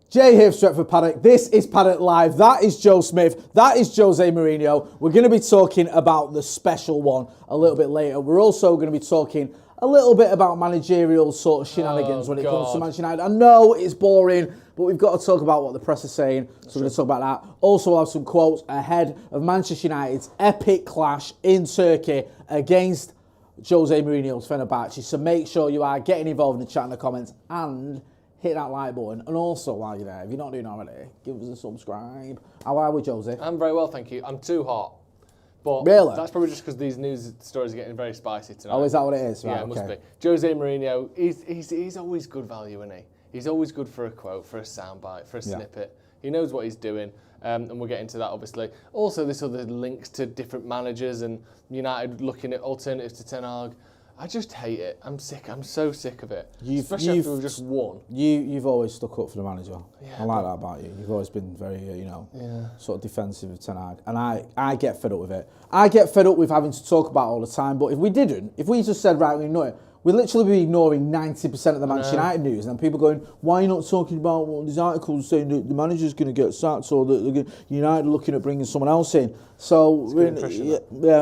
Jay here, Stretford Paddock. This is Paddock Live. That is Joe Smith. That is Jose Mourinho. We're going to be talking about the special one a little bit later. We're also going to be talking a little bit about managerial sort of shenanigans when it comes to Manchester United. I know it's boring, but we've got to talk about what the press is saying. So we're going to talk about that. Also, we'll have some quotes ahead of Manchester United's epic clash in Turkey against Jose Mourinho's Fenerbahce. So make sure you are getting involved in the chat in the comments and hit that like button. And also, while you're there, if you're not doing it already, give us a subscribe. How are we, Jose? I'm very well, thank you. I'm too hot. But really? That's probably just because these news stories are getting very spicy tonight. Oh, is that what it is? Right, yeah, it must be. Jose Mourinho, he's always good value, isn't he? He's always good for a quote, for a soundbite, for a snippet. He knows what he's doing, and we'll get into that, obviously. Also, this other links to different managers and United looking at alternatives to Ten Hag. I just hate it. I'm sick. I'm so sick of it. Especially after we've just won. You've always stuck up for the manager. Yeah, I like that about you. You've always been very, sort of defensive of Ten Hag. And I get fed up with it. I get fed up with having to talk about it all the time. But if we just said, right, we ignore it, we'd literally be ignoring 90% of the Manchester United news. And then people going, why are you not talking about what these articles saying that the manager's going to get sacked or that United are looking at bringing someone else in? So,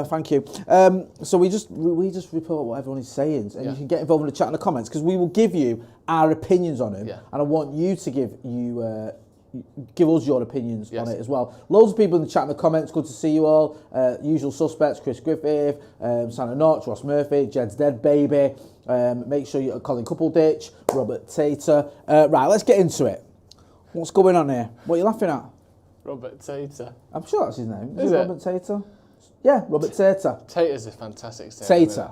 thank you. So we just report what everyone is saying. And you can get involved in the chat in the comments because we will give you our opinions on it. Yeah. And I want you to give us your opinions on it as well. Loads of people in the chat in the comments. Good to see you all. Usual suspects: Chris Griffith, Santa Notch, Ross Murphy, Jed's Dead Baby. Make sure you're Colin Coupleditch, Robert Tater. Right, let's get into it. What's going on here? What are you laughing at? Robert Tater. I'm sure that's his name. Is it Robert Tater? Yeah, Robert Tater. Tater's a fantastic name. Tater.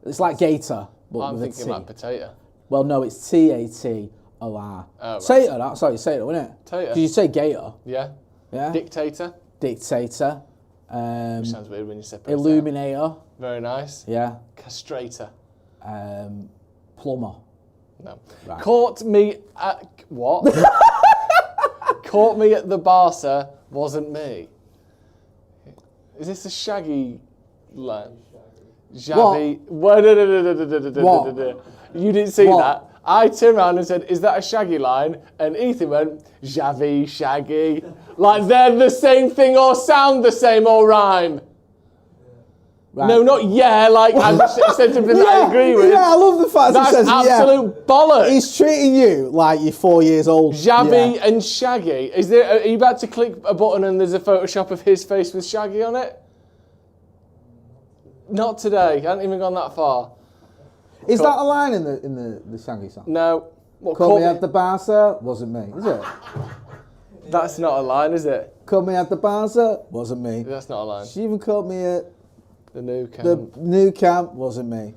It's like Gator, but I'm with thinking like potato. Well, no, it's Tator. Oh, right. Tater, sorry, Tater, wasn't it? Tater. Did you say Gator? Yeah. Yeah. Dictator. Dictator. Which sounds weird when you separate. Illuminator. Very nice. Yeah. Castrator. Plumber. No. Right. Caught me at what? Caught me at the Barca wasn't me. Is this a Shaggy line? Xavi. What? No. You didn't see that. I turned around and said, is that a Shaggy line? And Ethan went, Xavi, Shaggy. Like they're the same thing or sound the same or rhyme. Right. No, not like I said something that I agree with. Yeah, I love the fact that he says absolute bollocks. He's treating you like you're 4 years old. Xavi and Shaggy. Are you about to click a button and there's a Photoshop of his face with Shaggy on it? Not today. I haven't even gone that far. Is that a line in the Shaggy song? No. Caught me at the Barca, wasn't me, is it? That's not a line, is it? Caught me at the Barca, wasn't me. That's not a line. She even caught me at the new camp. The new camp, wasn't me.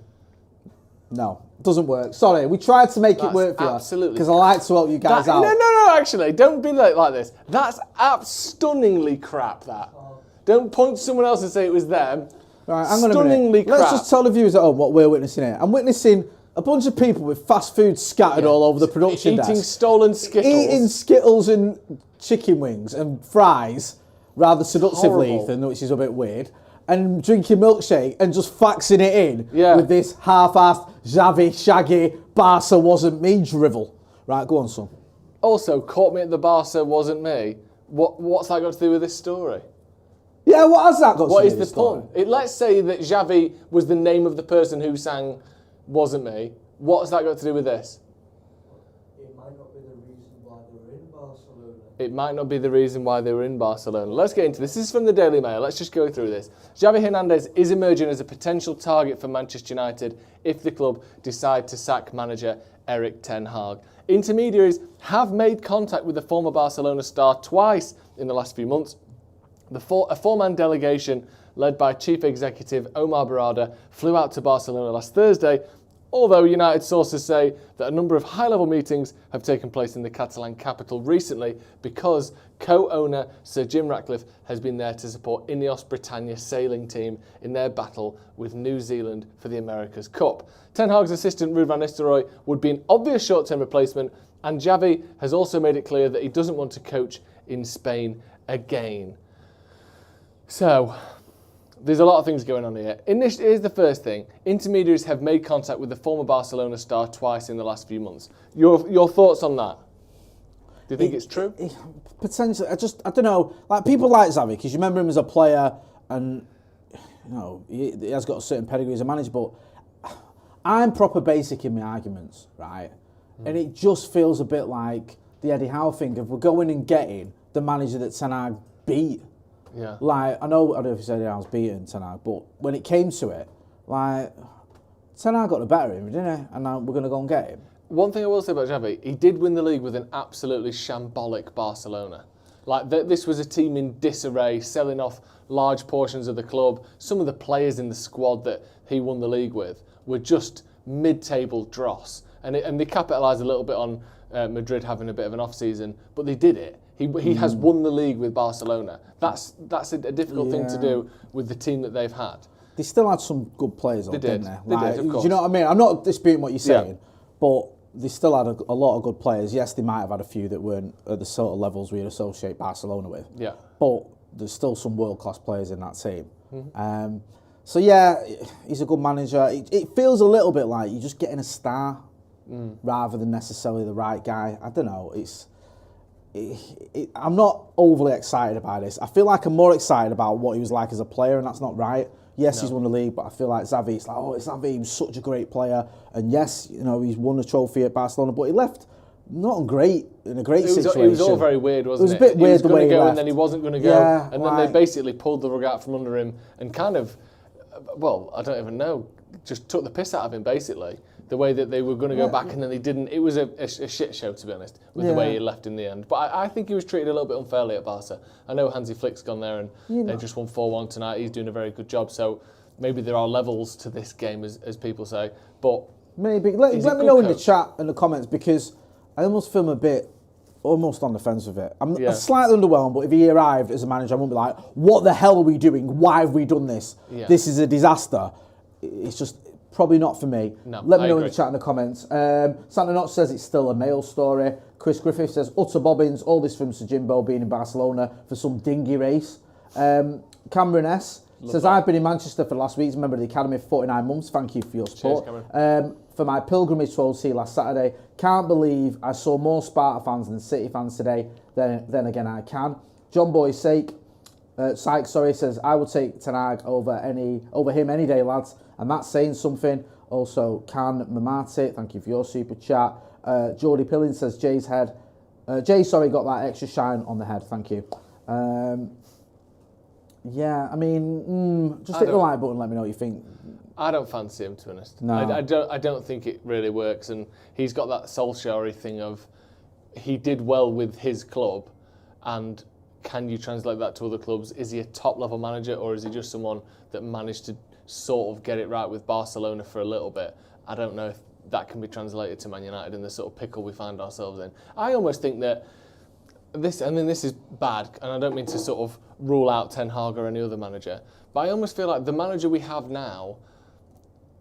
No, doesn't work. Sorry, we tried to make it work for you. Absolutely. Because I like to help you guys out. No, actually, don't be like this. That's stunningly crap, that. Don't point to someone else and say it was them. Right, hang on a minute. Let's just tell the viewers at home what we're witnessing here. I'm witnessing a bunch of people with fast food scattered all over the production desk. Eating stolen Skittles. Eating Skittles and chicken wings and fries, rather seductively, Ethan, which is a bit weird. And drinking milkshake and just faxing it in with this half-assed Xavi, Shaggy, Barca wasn't me drivel. Right, go on, son. Also, caught me at the Barca wasn't me. What's that got to do with this story? Yeah, what has that got to do with What is this the pun? Let's say that Xavi was the name of the person who sang wasn't me. What has that got to do with this? It might not be the reason why they were in Barcelona. It might not be the reason why they were in Barcelona. Let's get into this. This is from the Daily Mail. Let's just go through this. Xavi Hernandez is emerging as a potential target for Manchester United if the club decide to sack manager Erik ten Hag. Intermediaries have made contact with the former Barcelona star twice in the last few months. A four-man delegation led by Chief Executive Omar Barada flew out to Barcelona last Thursday, although United sources say that a number of high-level meetings have taken place in the Catalan capital recently because co-owner Sir Jim Ratcliffe has been there to support Ineos Britannia sailing team in their battle with New Zealand for the America's Cup. Ten Hag's assistant Ruud van Nistelrooy would be an obvious short-term replacement, and Xavi has also made it clear that he doesn't want to coach in Spain again. So, there's a lot of things going on here. Here's the first thing. Intermediaries have made contact with the former Barcelona star twice in the last few months. Your thoughts on that? Do you think it's true? Potentially, I don't know. Like people like Xavi, because you remember him as a player, and he has got a certain pedigree as a manager. But I'm proper basic in my arguments, right? And it just feels a bit like the Eddie Howe thing of we're going and getting the manager that Ten Hag beat. Yeah. Like I don't know if you said Eddie Howe's beaten Ten Hag, but when it came to it, like Ten Hag got the better of him, didn't he? And now we're going to go and get him. One thing I will say about Xavi, he did win the league with an absolutely shambolic Barcelona. Like this was a team in disarray, selling off large portions of the club. Some of the players in the squad that he won the league with were just mid-table dross, and they capitalised a little bit on Madrid having a bit of an off-season, but they did it. He has won the league with Barcelona. That's a difficult thing to do with the team that they've had. They still had some good players, didn't they? They did, of course. Do you know what I mean? I'm not disputing what you're saying, but they still had a lot of good players. Yes, they might have had a few that weren't at the sort of levels we'd associate Barcelona with. Yeah. But there's still some world-class players in that team. Mm-hmm. So yeah, he's a good manager. It feels a little bit like you're just getting a star rather than necessarily the right guy. I don't know. I'm not overly excited about this. I feel like I'm more excited about what he was like as a player, and that's not right. Yes, he's won the league, but I feel like Xavi, it's like, Xavi, he was such a great player. And yes, he's won a trophy at Barcelona, but he left not in a great situation. It was all very weird, wasn't it? It was a bit weird the way he left. And then he wasn't going to go. Yeah, and then they basically pulled the rug out from under him and kind of, well, I don't even know, just took the piss out of him, basically. The way that they were going to go back and then they didn't. It was a shit show, to be honest, with the way he left in the end. But I think he was treated a little bit unfairly at Barca. I know Hansi Flick's gone there and they just won 4-1 tonight. He's doing a very good job. So maybe there are levels to this game, as people say. But maybe. Let me know in the chat and the comments, because I almost feel a bit almost on the fence with it. I'm slightly underwhelmed, but if he arrived as a manager, I wouldn't be like, what the hell are we doing? Why have we done this? Yeah. This is a disaster. It's just probably not for me. No, Let me know in the chat and the comments. Santa Notch says it's still a male story. Chris Griffith says, utter bobbins, all this from Sir Jimbo being in Barcelona for some dingy race. Cameron S says, I've been in Manchester for the last week. He's a member of the Academy for 49 months. Thank you for your support. Cheers, for my pilgrimage to Old Sea last Saturday, can't believe I saw more Sparta fans than City fans today. Then again, I can. John Boy's Sykes says, I would take Ten Hag over him any day, lads. And that's saying something. Also, Can Mamati, thank you for your super chat. Geordie Pillin says, Jay got that extra shine on the head. Thank you. Just hit the like button. Let me know what you think. I don't fancy him, to be honest. No. I don't think it really works. And he's got that Solskjaer thing of he did well with his club, and can you translate that to other clubs? Is he a top-level manager, or is he just someone that managed to sort of get it right with Barcelona for a little bit? I don't know if that can be translated to Man United in the sort of pickle we find ourselves in. I almost think that this is bad, and I don't mean to sort of rule out Ten Hag or any other manager, but I almost feel like the manager we have now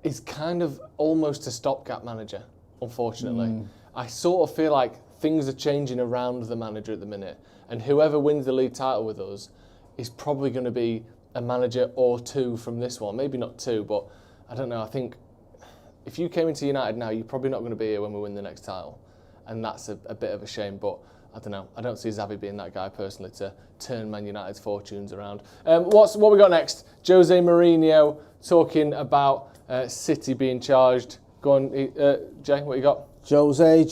is kind of almost a stopgap manager, unfortunately. I sort of feel like things are changing around the manager at the minute, and whoever wins the league title with us is probably going to be a manager or two from this one. Maybe not two, but I don't know. I think if you came into United now, you're probably not going to be here when we win the next title, and that's a bit of a shame. But I don't know. I don't see Xavi being that guy personally to turn Man United's fortunes around. What we got next? Jose Mourinho talking about City being charged. Go on, Jay. What you got? Jose.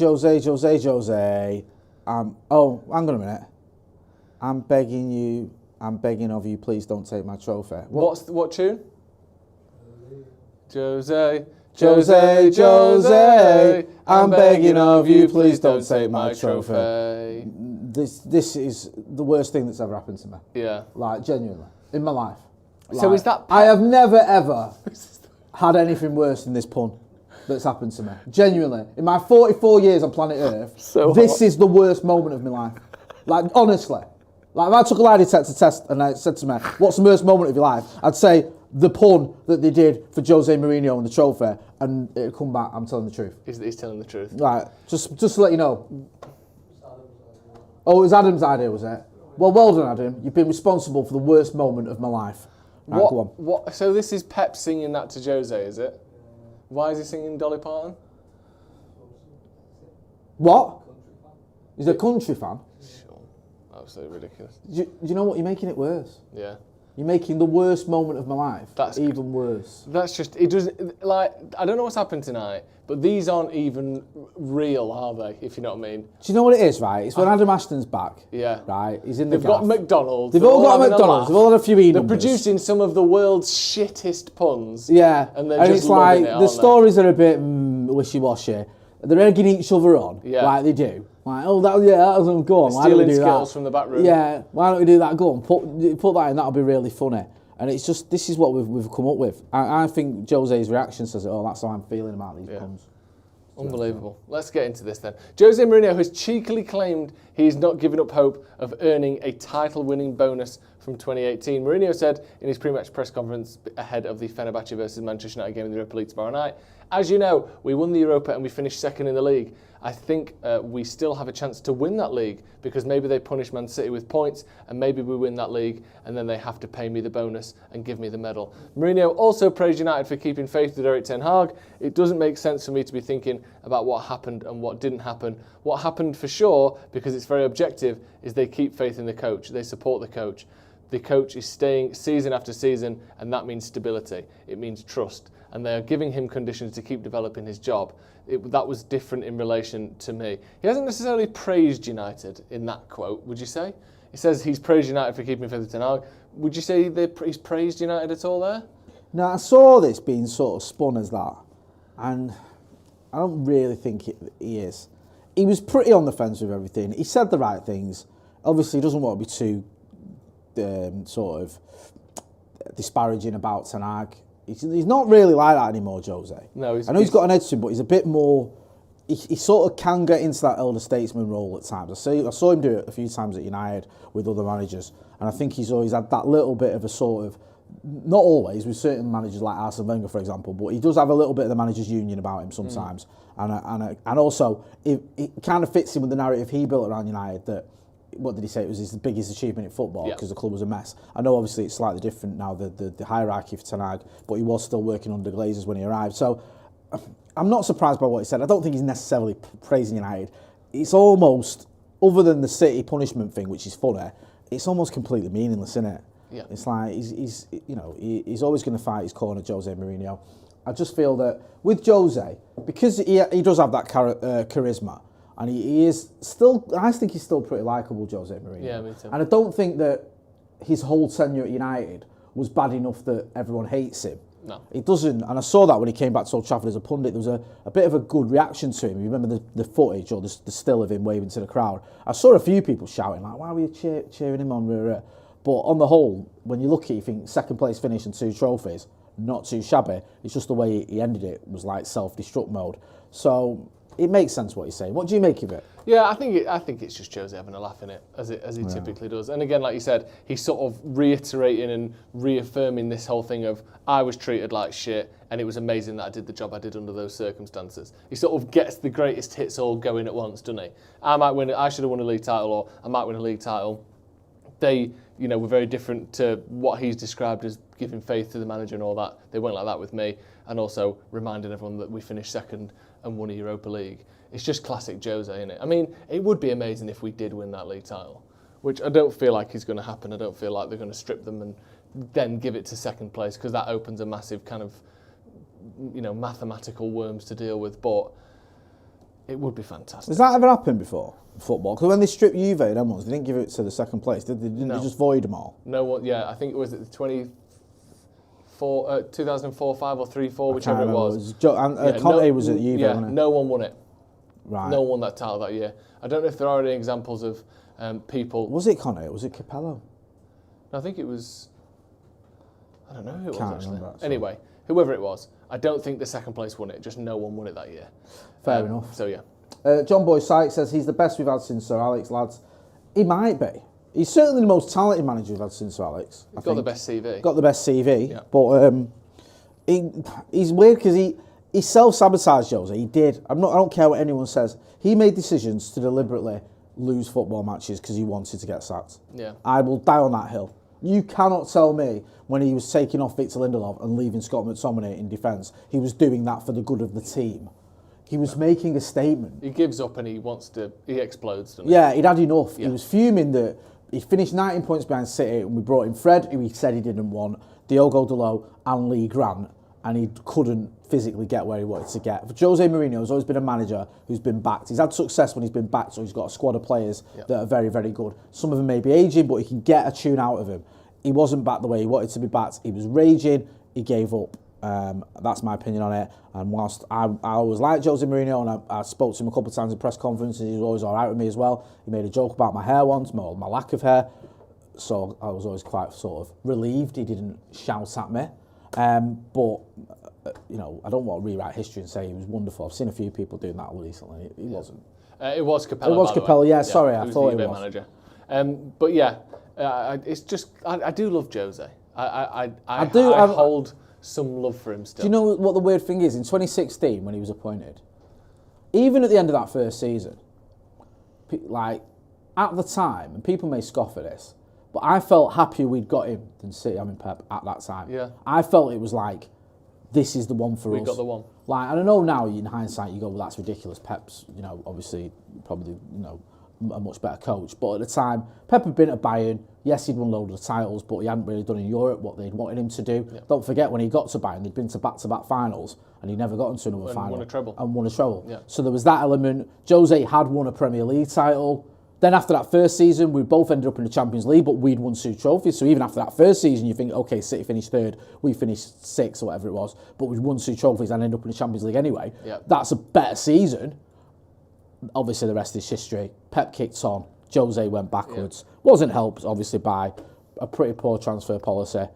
Hang on a minute. I'm begging of you, please don't take my trophy. What tune? Jose. I'm begging of you, please don't take my trophy. This is the worst thing that's ever happened to me. Yeah. Like, genuinely. In my life. So is that... I have never, ever had anything worse than this pun that's happened to me. Genuinely. In my 44 years on planet Earth, this is the worst moment of my life. Like, honestly. Like, if I took a lie detector test and I said to me, what's the worst moment of your life? I'd say the pun that they did for Jose Mourinho and the trophy, and it'd come back, I'm telling the truth. He's telling the truth. Right, just to let you know. Oh, it was Adam's idea, was it? Well done, Adam. You've been responsible for the worst moment of my life. Right, go on. What? So this is Pep singing that to Jose, is it? Why is he singing Dolly Parton? What? He's a country fan. Sure. Absolutely ridiculous. Do you know what? You're making it worse. Yeah. You're making the worst moment of my life That's even worse. That's just, it doesn't, like, I don't know what's happened tonight, but these aren't even real, are they, if you know what I mean? Do you know what it is, right? It's when Adam Ashton's back. Yeah. Right? He's in the They've got gaff. McDonald's. They've all got McDonald's. They've all had a few They're numbers. producing some of the world's shittest puns. Yeah. And they're and just it's like, loving it, the aren't stories are a bit wishy-washy. They're egging each other on, like they do. Like, oh, that was go on. Why don't we do Stealing skills that? from the back room. Yeah, why don't we do that? Go on, put that in. That'll be really funny. And it's just, this is what we've come up with. I think Jose's reaction says, oh, that's how I'm feeling about these puns. Unbelievable. Let's get into this then. Jose Mourinho has cheekily claimed he's not given up hope of earning a title-winning bonus from 2018. Mourinho said in his pre-match press conference ahead of the Fenerbahce versus Manchester United game in the Europa League tomorrow night, as you know, we won the Europa and we finished second in the league. I think we still have a chance to win that league because maybe they punish Man City with points and maybe we win that league and then they have to pay me the bonus and give me the medal. Mourinho also praised United for keeping faith with Erik ten Hag. It doesn't make sense for me to be thinking about what happened and what didn't happen. What happened for sure, because it's very objective, is they keep faith in the coach. They support the coach. The coach is staying season after season and that means stability. It means trust. And they are giving him conditions to keep developing his job. That was different in relation to me. He hasn't necessarily praised United in that quote, would you say? He says he's praised United for keeping faith with Ten Hag. Would you say he's praised United at all there? No, I saw this being sort of spun as that, and I don't really think he is. He was pretty on the fence with everything. He said the right things. Obviously, he doesn't want to be too sort of disparaging about Ten Hag. He's not really like that anymore, Jose. No, I know he's got an edge to him, but he's a bit more. He sort of can get into that elder statesman role at times. I saw him do it a few times at United with other managers, and I think he's always had that little bit of a sort of, not always, with certain managers like Arsene Wenger, for example, but he does have a little bit of the managers' union about him sometimes, and also it kind of fits in with the narrative he built around United that. What did he say? It was his biggest achievement in football because the club was a mess. I know obviously it's slightly different now, the hierarchy for Ten Hag, but he was still working under Glazers when he arrived. So I'm not surprised by what he said. I don't think he's necessarily praising United. It's almost, other than the City punishment thing, which is funny, it's almost completely meaningless, isn't it? Yeah. It's like he's always going to fight his corner, Jose Mourinho. I just feel that with Jose, because he does have that charisma. And he is still, I think he's still pretty likeable, Jose Mourinho. Yeah, me too. And I don't think that his whole tenure at United was bad enough that everyone hates him. No. It doesn't, and I saw that when he came back to Old Trafford as a pundit, there was a bit of a good reaction to him. You remember the footage or the still of him waving to the crowd? I saw a few people shouting, like, why were you cheering him on? But on the whole, when you look at it, you think second place finish and 2 trophies, not too shabby. It's just the way he ended it was like self-destruct mode. So it makes sense what he's saying. What do you make of it? Yeah, I think it's just Jose having a laugh in it, as he typically does. And again, like you said, he's sort of reiterating and reaffirming this whole thing of, I was treated like shit, and it was amazing that I did the job I did under those circumstances. He sort of gets the greatest hits all going at once, doesn't he? I should have won a league title, or I might win a league title. They, were very different to what he's described as giving faith to the manager and all that. They weren't like that with me, and also reminding everyone that we finished second and won a Europa League. It's just classic Jose, isn't it? I mean, it would be amazing if we did win that league title, which I don't feel like is going to happen. I don't feel like they're going to strip them and then give it to second place, because that opens a massive kind of, mathematical worms to deal with. But it would be fantastic. Has that ever happened before in football? Because when they stripped Juve, them ones, they didn't give it to the second place. They just void them all? No one. Yeah, I think it was at the 2004, 5 or 3-4, whichever it was. Conte was at Juve, wasn't it? No one won it. Right. No one won that title that year. I don't know if there are any examples of people. Was it Conte or was it Capello? No, I think it was. I don't know who it Can't was remember, actually. actually. Anyway, whoever it was, I don't think the second place won it. Just no one won it that year. Fair enough. So yeah. John Boy Sykes says he's the best we've had since Sir Alex, lads. He might be. He's certainly the most talented manager we've had since Sir Alex. He's got the best CV. Got the best CV. Yeah. But he's weird because he self-sabotaged Jose. He did. I don't care what anyone says. He made decisions to deliberately lose football matches because he wanted to get sacked. Yeah. I will die on that hill. You cannot tell me when he was taking off Victor Lindelof and leaving Scott McTominay in defence, he was doing that for the good of the team. He was making a statement. He gives up and he explodes, doesn't he? Yeah, he'd had enough. Yeah. He was fuming that he finished 19 points behind City, and we brought in Fred, who he said he didn't want, Diogo Dalot and Lee Grant, and he couldn't physically get where he wanted to get. For Jose Mourinho, has always been a manager who's been backed. He's had success when he's been backed, so he's got a squad of players that are very, very good. Some of them may be aging, but he can get a tune out of him. He wasn't backed the way he wanted to be backed. He was raging. He gave up. That's my opinion on it. And whilst I always liked Jose Mourinho, and I spoke to him a couple of times in press conferences, he was always all right with me as well. He made a joke about my hair once, my lack of hair. So I was always quite sort of relieved he didn't shout at me. But you know, I don't want to rewrite history and say he was wonderful. I've seen a few people doing that recently. He wasn't. It was Capella. It was Capella. Yeah, sorry, I thought he was. Manager. But yeah, it's just I do love Jose. I hold some love for him still. Do you know what the weird thing is? In 2016, when he was appointed, even at the end of that first season, like at the time, and people may scoff at this, but I felt happier we'd got him than City having Pep at that time. Yeah. I felt it was like, this is the one for us. We got the one. Like, I don't know now, in hindsight, you go, well, that's ridiculous. Pep's, you know, obviously, probably, you know, a much better coach. But at the time, Pep had been at Bayern. Yes, he'd won loads of titles, but he hadn't really done in Europe what they'd wanted him to do. Yeah. Don't forget, when he got to Bayern, they'd been to back-to-back finals, and he'd never got into another final. And won a treble. Yeah. So there was that element. Jose had won a Premier League title. Then after that first season, we both ended up in the Champions League, but we'd won 2 trophies. So even after that first season, you think, okay, City finished 3rd, we finished 6th or whatever it was, but we'd won 2 trophies and ended up in the Champions League anyway. Yep. That's a better season. Obviously, the rest is history. Pep kicked on. Jose went backwards. Yep. Wasn't helped, obviously, by a pretty poor transfer policy,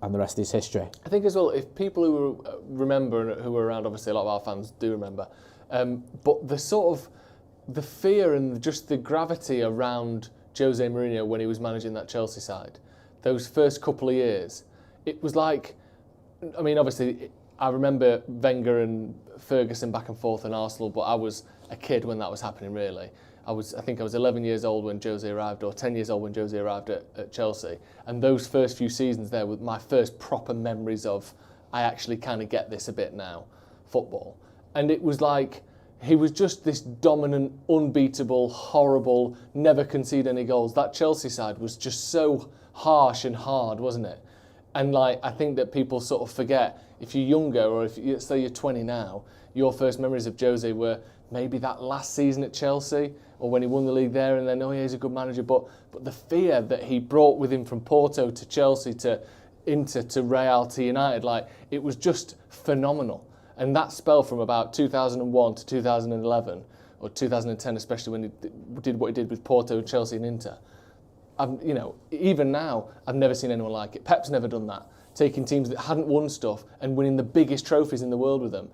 and the rest is history. I think as well, if people who remember and who were around, obviously a lot of our fans do remember, but the sort of the fear and just the gravity around Jose Mourinho when he was managing that Chelsea side, those first couple of years, it was like, I mean, obviously, I remember Wenger and Ferguson back and forth in Arsenal, but I was a kid when that was happening, really. I think I was 11 years old when Jose arrived, or 10 years old when Jose arrived at Chelsea. And those first few seasons there were my first proper memories of, I actually kind of get this a bit now, football. And it was like, he was just this dominant, unbeatable, horrible, never concede any goals. That Chelsea side was just so harsh and hard, wasn't it? And like, I think that people sort of forget, if you're younger, or if you, say you're 20 now, your first memories of Jose were maybe that last season at Chelsea, or when he won the league there, and then, oh yeah, he's a good manager. But the fear that he brought with him from Porto to Chelsea to Inter to Real to United, like, it was just phenomenal. And that spell from about 2001 to 2011, or 2010 especially, when he did what he did with Porto, Chelsea and Inter, you know, even now, I've never seen anyone like it. Pep's never done that, taking teams that hadn't won stuff and winning the biggest trophies in the world with them.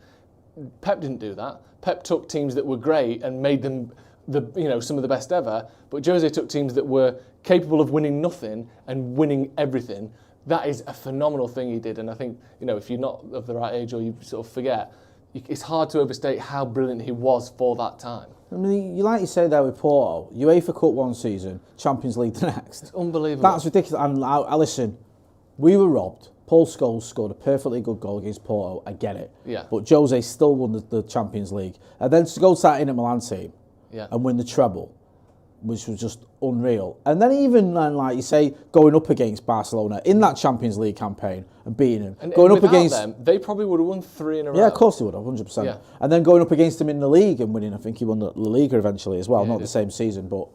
Pep didn't do that. Pep took teams that were great and made them some of the best ever, but Jose took teams that were capable of winning nothing and winning everything. That is a phenomenal thing he did, and I think, you know, if you're not of the right age or you sort of forget, it's hard to overstate how brilliant he was for that time. I mean, like you say there with Porto, UEFA Cup one season, Champions League the next. It's unbelievable. That's ridiculous. And I listen, we were robbed. Paul Scholes scored a perfectly good goal against Porto. I get it. Yeah. But Jose still won the Champions League, and then to go to that Inter Milan team and win the treble, which was just unreal. And then even, like you say, going up against Barcelona in that Champions League campaign and beating them. And going up against them, they probably would have won 3 in a row. Yeah, of course they would have, 100%. Yeah. And then going up against them in the league and winning, I think he won the La Liga eventually as well. Not the same season, but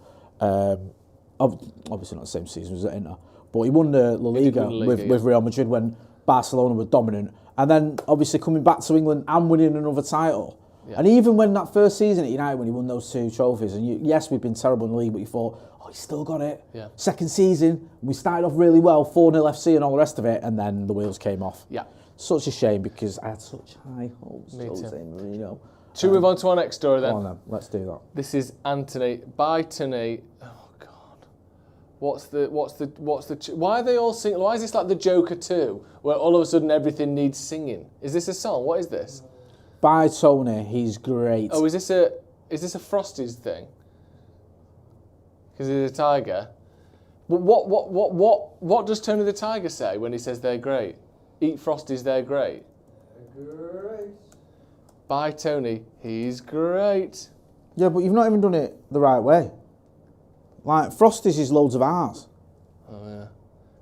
obviously not the same season as at Inter. But he won the La Liga with Real Madrid when Barcelona were dominant. And then obviously coming back to England and winning another title. Yeah. And even when that first season at United, when he won those 2 trophies, and yes, we've been terrible in the league, but you thought, oh, he's still got it. Yeah. Second season, we started off really well, 4-0 FC and all the rest of it, and then the wheels came off. Yeah. Such a shame, because I had such high hopes. Me too. You know. Should we move on to our next story then? Go on then, let's do that. This is Antony by Tony. Oh God, why are they all singing? Why is this like the Joker 2, where all of a sudden everything needs singing? Is this a song? What is this? By Tony, he's great. Oh, is this a Frosties thing? Because he's a tiger. What does Tony the Tiger say when he says they're great? Eat Frosties, they're great. Great. Buy Tony. He's great. Yeah, but you've not even done it the right way. Like, Frosty's is loads of R's. Oh, yeah.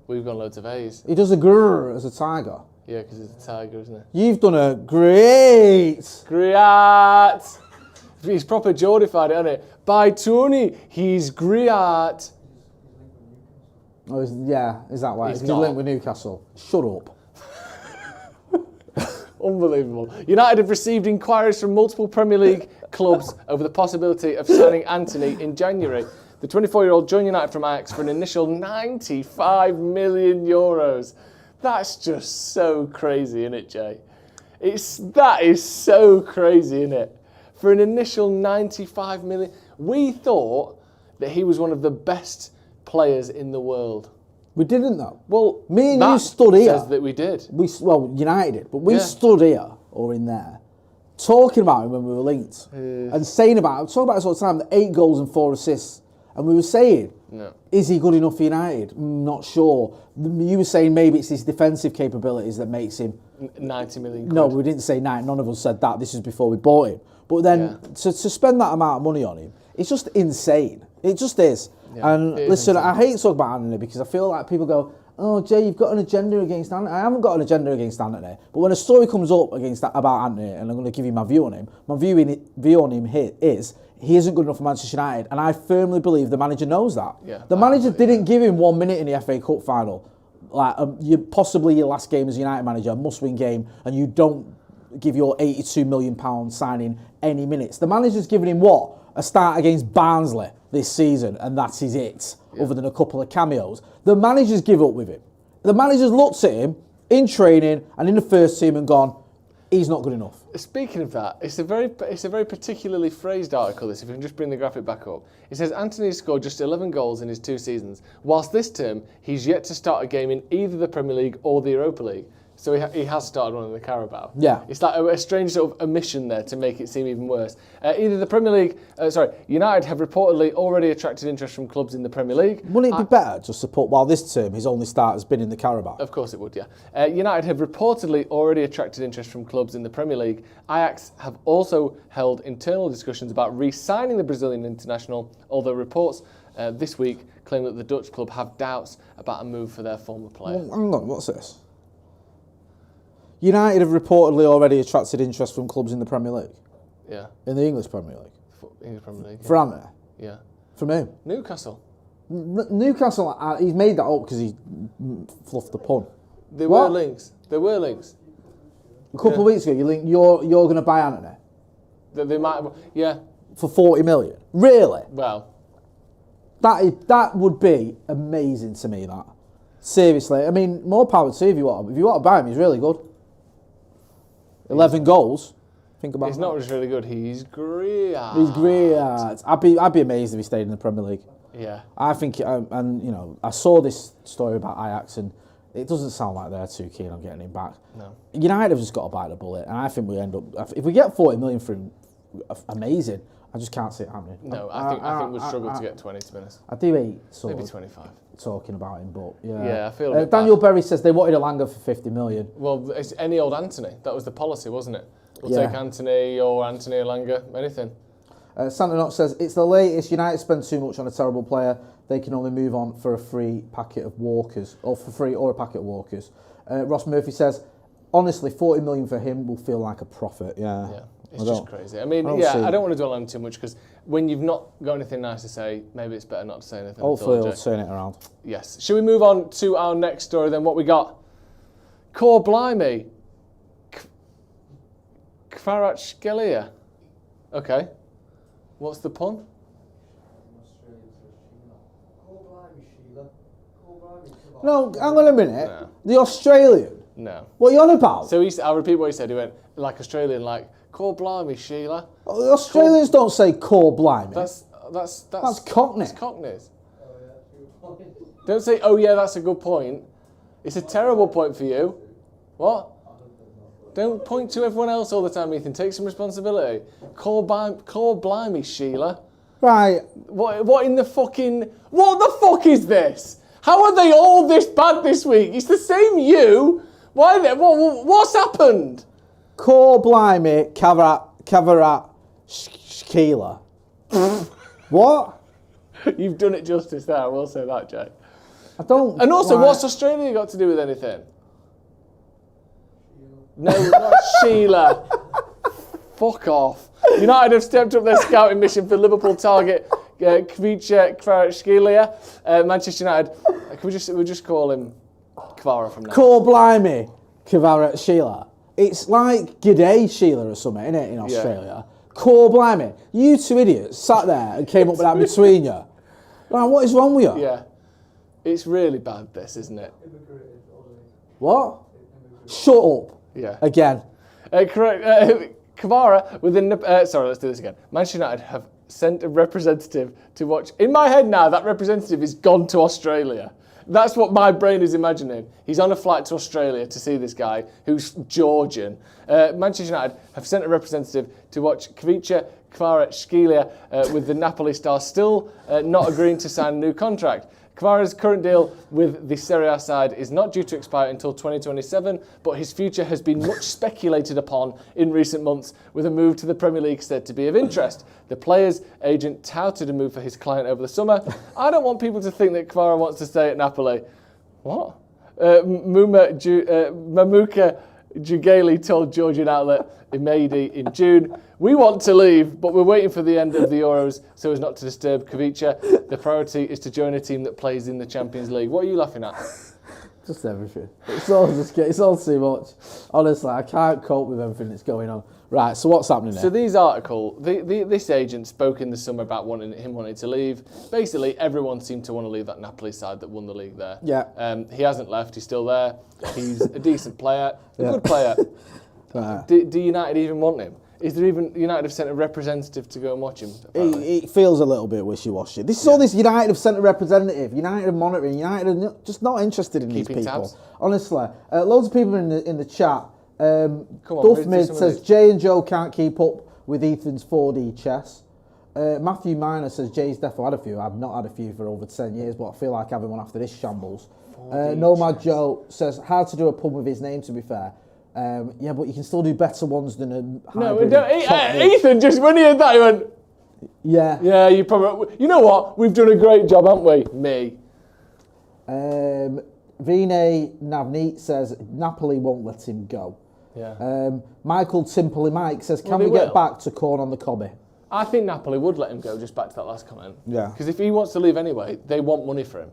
We've got loads of A's. He does a grrr as a tiger. Yeah, because it's a tiger, isn't it? You've done a great. Great. He's proper Geordified it, hasn't it? By Tony, he's great. Oh, is that why? He's He's not. linked with Newcastle. Shut up. Unbelievable. United have received inquiries from multiple Premier League clubs over the possibility of signing Antony in January. The 24-year-old joined United from Ajax for an initial €95 million. That's just so crazy, isn't it, Jay? That is so crazy, isn't it? For an initial 95 million. We thought that he was one of the best players in the world. We didn't though. Well, me and that you stood here. says that we did. United did, but we stood here or in there talking about him when we were linked and saying about talking about this all the time. The 8 goals and 4 assists, and we were saying, is he good enough for United? Not sure. You were saying maybe it's his defensive capabilities that makes him 90 million. No, we didn't say 90. None of us said that. This is before we bought him. But then to spend that amount of money on him, it's just insane. It just is. Yeah, and listen, I hate talking about Antony because I feel like people go, oh, Jay, you've got an agenda against Antony. I haven't got an agenda against Antony. But when a story comes up about Antony, and I'm going to give you my view on him, my view on him here is he isn't good enough for Manchester United. And I firmly believe the manager knows that. Yeah, the manager didn't give him 1 minute in the FA Cup final. Like, possibly your last game as a United manager, a must-win game, and you don't give your £82 million signing any minutes. The manager's given him what? A start against Barnsley this season, and that is it, other than a couple of cameos. The manager's give up with him. The manager's looked at him in training and in the first team and gone, he's not good enough. Speaking of that, it's a very particularly phrased article, this, if you can just bring the graphic back up. It says Antony scored just 11 goals in his 2 seasons, whilst this term he's yet to start a game in either the Premier League or the Europa League. So he has started one in the Carabao. Yeah. It's like a strange sort of omission there to make it seem even worse. Either the Premier League, United have reportedly already attracted interest from clubs in the Premier League. Wouldn't it be better just to put, while this term his only start has been in the Carabao? Of course it would, yeah. United have reportedly already attracted interest from clubs in the Premier League. Ajax have also held internal discussions about re-signing the Brazilian international, although reports this week claim that the Dutch club have doubts about a move for their former player. Well, hang on, what's this? United have reportedly already attracted interest from clubs in the Premier League. Yeah. In the English Premier League. English Premier League. For Antony? Yeah. From who? Newcastle. Newcastle, he's made that up because he fluffed the pun. There were links. There were links. A couple of weeks ago, you're going to buy Antony? They might, yeah. For 40 million? Really? Well. That would be amazing to me, that. Seriously. I mean, more power to you if you want. If you want to buy him, he's really good. 11 goals. Think about He's that. not just really good, he's great. He's great. I'd be amazed if he stayed in the Premier League. Yeah. I think, and you know, I saw this story about Ajax and it doesn't sound like they're too keen on getting him back. No. United have just got to bite the bullet, and I think we end up, if we get 40 million for him, amazing. I just can't see it happening. No, I think we'll struggle to get 20, to be honest. I do hate maybe 25. Talking about him, but yeah. Yeah, I feel Daniel Berry says they wanted Elanga for 50 million. Well, it's any old Antony. That was the policy, wasn't it? We'll take Antony or Antony Elanga, anything. Santa Knox says, it's the latest. United spend too much on a terrible player. They can only move on for a free packet of Walkers, or for free or a packet of Walkers. Ross Murphy says, honestly, 40 million for him will feel like a profit. Yeah. It's just crazy. I mean, I don't want to dwell on him too much because when you've not got anything nice to say, maybe it's better not to say anything. Hopefully he'll turn it around. Yes. Should we move on to our next story then? What we got? Core Blimey. Kvaratskhelia. Okay. What's the pun? No, hang on a minute. No. The Australian? No. What are you on about? So I'll repeat what he said. He went, like Australian, like, Core Blimey, Sheila. Oh, the Australians don't say Core Blimey. That's Cockney. That's Cockneys. Don't say, oh yeah, that's a good point. It's a terrible point for you. What? Don't point to everyone else all the time, Ethan. Take some responsibility. Core Blimey, Sheila. Right. What in the fucking... What the fuck is this? How are they all this bad this week? It's the same you. Why? What's happened? Core blimey, Kvaratskhelia. What? You've done it justice there, I will say that, Jay. I don't. And also, like, what's Australia got to do with anything? No, not Sheila. Fuck off. United have stepped up their scouting mission for Liverpool target Kvaratskhelia. Manchester United, we'll just call him Kvara from now. Core blimey, Kvaratskhelia. It's like G'day Sheila or something, isn't it, in Australia? Core blimey. You two idiots sat there and came up with that between you. Like, what is wrong with you? Yeah. It's really bad, this, isn't it? What? Shut up. Yeah. Again. Correct. Kvara within sorry, let's do this again. Manchester United have sent a representative to watch. In my head now, that representative is gone to Australia. That's what my brain is imagining. He's on a flight to Australia to see this guy who's Georgian. Manchester United have sent a representative to watch Kvaratskhelia with the Napoli star still not agreeing to sign a new contract. Kvara's current deal with the Serie A side is not due to expire until 2027, but his future has been much speculated upon in recent months, with a move to the Premier League said to be of interest. The player's agent touted a move for his client over the summer. I don't want people to think that Kvara wants to stay at Napoli. What? Mamuka Jugali told Georgian outlet Imedi in June, "We want to leave, but we're waiting for the end of the Euros so as not to disturb Kvaratskhelia. The priority is to join a team that plays in the Champions League." What are you laughing at? Just everything. It's all too much. Honestly, I can't cope with everything that's going on. Right, so what's happening there? So these article, this agent spoke in the summer about wanting to leave. Basically, everyone seemed to want to leave that Napoli side that won the league there. Yeah. He hasn't left. He's still there. He's a decent player, a good player. Right. Do United even want him? Is there even United have sent a representative to go and watch him? It feels a little bit wishy-washy. This is all this United have sent a representative. United are monitoring. United are just not interested in these people. Tabs. Honestly, loads of people in the chat. Come on, Duff Mid says Jay and Joe can't keep up with Ethan's 4D chess. Matthew Minor says Jay's definitely had a few. I've not had a few for over 10 years, but I feel like having one after this shambles. Nomad Joe says hard to do a pub with his name, to be fair. Yeah, but you can still do better ones than a hybrid. No, Ethan, just when he heard that, he went, yeah. Yeah, you probably... You know what? We've done a great job, haven't we? Me. Vine Navneet says Napoli won't let him go. Yeah. Michael Timperley Mike says, can we get back to corn on the cobby? I think Napoli would let him go, just back to that last comment. Yeah. Because if he wants to leave anyway, they want money for him.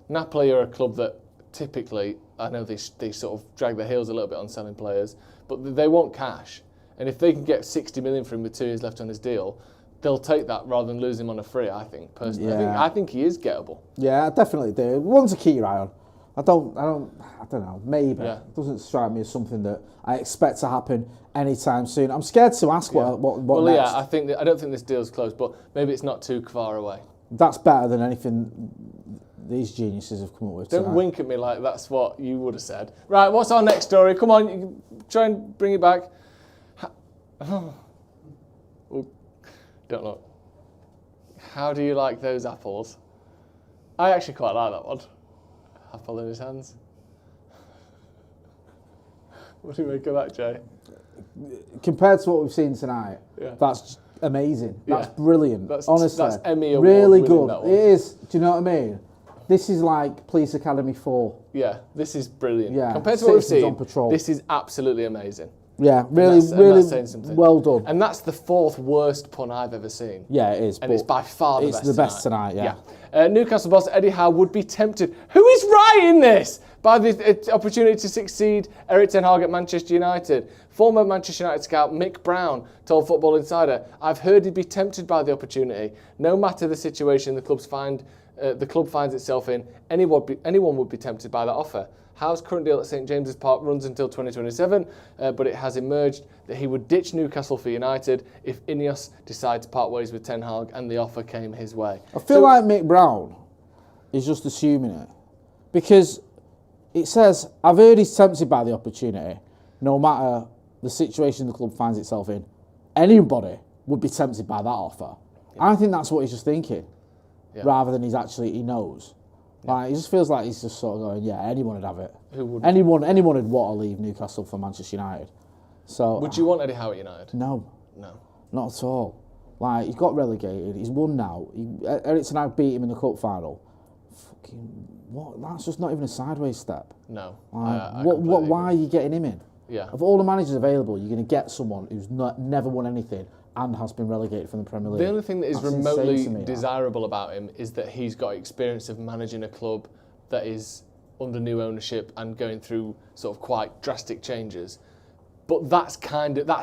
Napoli are a club that typically, I know they sort of drag their heels a little bit on selling players, but they want cash. And if they can get 60 million for him with 2 years left on his deal, they'll take that rather than lose him on a free, I think, personally. Yeah. I think he is gettable. Yeah, I definitely do. One to keep your eye on. I don't know, maybe. Yeah. It doesn't strike me as something that I expect to happen anytime soon. I'm scared to ask what well, next. Yeah, I don't think this deal's closed, but maybe it's not too far away. That's better than anything these geniuses have come up with Don't tonight. wink at me like that's what you would have said. Right, what's our next story? Come on, you try and bring it back. Oh, don't look. How do you like those apples? I actually quite like that one. Apple in his hands. What do you make of that, Jay? Compared to what we've seen tonight, that's amazing. That's brilliant. Honestly, that's Emmy Award really winning, good. that one. It is. Do you know what I mean? This is like Police Academy 4. Yeah, this is brilliant. Yeah, Compared to what we've Citizens seen, on Patrol. this is absolutely amazing. Yeah, And really that's saying something. well done. And that's the 4th worst pun I've ever seen. Yeah, it is. And it's by far the best. It's the best tonight. Yeah. Newcastle boss Eddie Howe would be tempted. Who is writing this? By the opportunity to succeed Eric Ten Hag at Manchester United. Former Manchester United scout Mick Brown told Football Insider, "I've heard he'd be tempted by the opportunity. No matter the situation the club finds itself in, anyone would be tempted by that offer. Howe's current deal at St James's Park runs until 2027, but it has emerged that he would ditch Newcastle for United if Ineos decide to part ways with Ten Hag and the offer came his way." I feel like Mick Brown is just assuming it. Because it says, I've heard he's tempted by the opportunity, no matter the situation the club finds itself in. Anybody would be tempted by that offer. Yeah. I think that's what he's just thinking, rather than he knows. Like, it just feels like he's just sort of going, yeah, anyone would have it. Who would? Anyone would want to leave Newcastle for Manchester United. So Would you want Eddie Howe at United? No, No. not at all. Like, he got relegated. He's won now. Eric Ten Hag beat him in the cup final. Fucking what? That's just not even a sideways step. No. Like, why are you getting him in? Yeah. Of all the managers available, you're going to get someone who's never won anything and has been relegated from the Premier League. The only thing that is That's remotely insane to me, desirable about him is that he's got experience of managing a club that is under new ownership and going through sort of quite drastic changes. But that's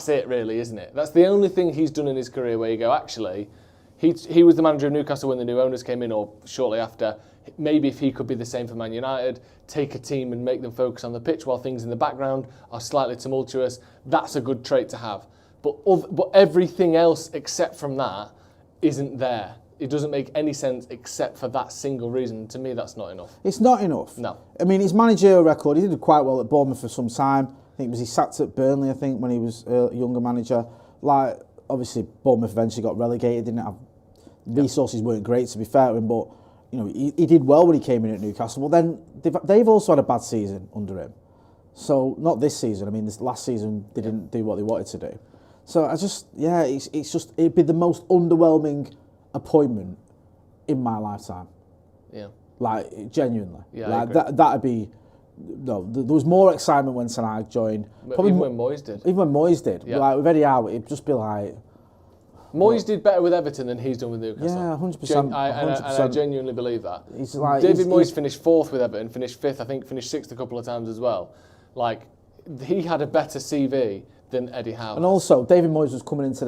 it really, isn't it? That's the only thing he's done in his career where you go, actually, he was the manager of Newcastle when the new owners came in or shortly after. Maybe if he could be the same for Man United, take a team and make them focus on the pitch while things in the background are slightly tumultuous, that's a good trait to have. But everything else except from that isn't there. It doesn't make any sense except for that single reason. To me, that's not enough. It's not enough. No. I mean, his managerial record, he did quite well at Bournemouth for some time. I think he sacked at Burnley, I think, when he was a younger manager. Like, obviously, Bournemouth eventually got relegated, didn't have... Resources weren't great, to be fair to him, but, you know, he did well when he came in at Newcastle. But then they've also had a bad season under him. So, not this season. I mean, this last season, they didn't do what they wanted to do. So, it'd be the most underwhelming appointment in my lifetime. Yeah. Like, genuinely. Yeah, like, I agree. that'd be... No, there was more excitement when Ten Hag joined. Even when Moyes did. Even when Moyes did. Yeah. Like, with Eddie Howe, it'd just be like... Moyes did better with Everton than he's done with Newcastle. Yeah, 100%. And I genuinely believe that. He's like, David Moyes finished 4th with Everton, finished 5th, I think finished 6th a couple of times as well. Like, he had a better CV than Eddie Howe. And also, David Moyes was coming into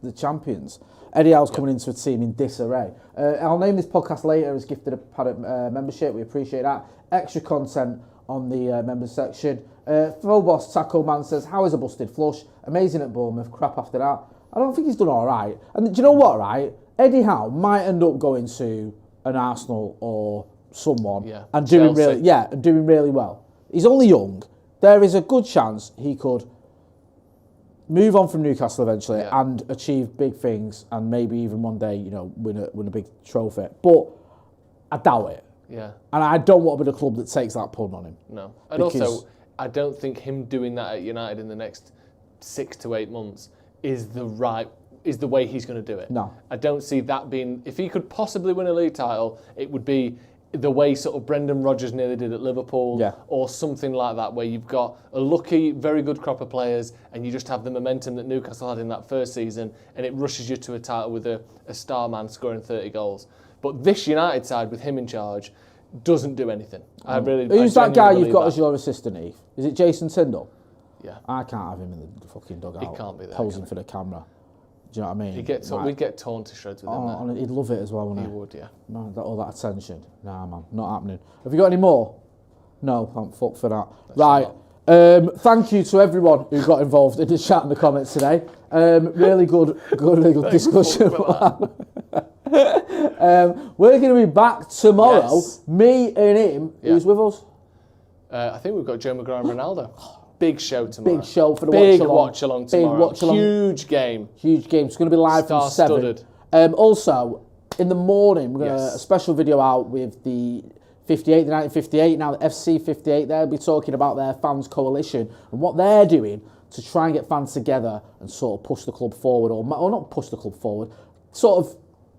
the champions. Eddie Howe's coming into a team in disarray. I'll name this podcast later as gifted a Paddock membership. We appreciate that. Extra content on the members section. Full boss Taco Man says, how is a busted flush? Amazing at Bournemouth, crap after that. I don't think he's done all right. And do you know what, right? Eddie Howe might end up going to an Arsenal or someone and doing really well. He's only young. There is a good chance he could move on from Newcastle eventually and achieve big things and maybe even one day, you know, win a big trophy. But I doubt it. Yeah. And I don't want to be the club that takes that pun on him. No. And also, I don't think him doing that at United in the next 6 to 8 months is the way he's going to do it. No. I don't see that being... If he could possibly win a league title, it would be the way sort of Brendan Rodgers nearly did at Liverpool or something like that, where you've got a lucky, very good crop of players and you just have the momentum that Newcastle had in that first season and it rushes you to a title with a star man scoring 30 goals. But this United side, with him in charge, doesn't do anything. Who's that guy you've got as your assistant, Eve? Is it Jason Tyndall? Yeah. I can't have him in the fucking dugout. He can't be there. Posing for the camera. Do you know what I mean? We'd get torn to shreds with him there. And he'd love it as well, wouldn't he? He would, yeah. Man, all that attention. Nah, man, not happening. Have you got any more? No, I'm fucked for that. Right. Thank you to everyone who got involved in the chat and the comments today. Really good discussion. We're going to be back tomorrow. Yes. Me and him. Yeah. Who's with us? I think we've got Joe Maguire and Ronaldo. Big show tomorrow. Big show for the watch-along tomorrow. Big watch-along. Huge game. Huge game. It's going to be live from 7. Also, in the morning, we're going to a special video out with the 58, the 1958, now the FC 58. They'll be talking about their fans coalition and what they're doing to try and get fans together and sort of push the club forward, or not push the club forward, sort of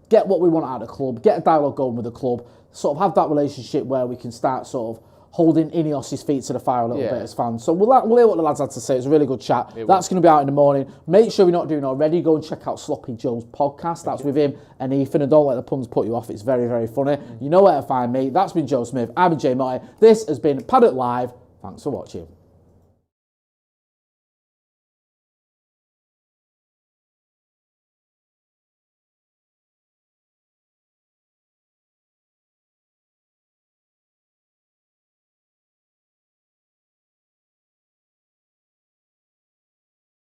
get what we want out of the club, get a dialogue going with the club, sort of have that relationship where we can start sort of holding Ineos's feet to the fire a little bit as fans. So we'll hear what the lads had to say. It's a really good chat. That's going to be out in the morning. Make sure you're not doing already. Go and check out Sloppy Joe's podcast. That's with him and Ethan. And don't let the puns put you off. It's very, very funny. You know where to find me. That's been Joe Smith. I've been Jay Motti. This has been Paddock Live. Thanks for watching.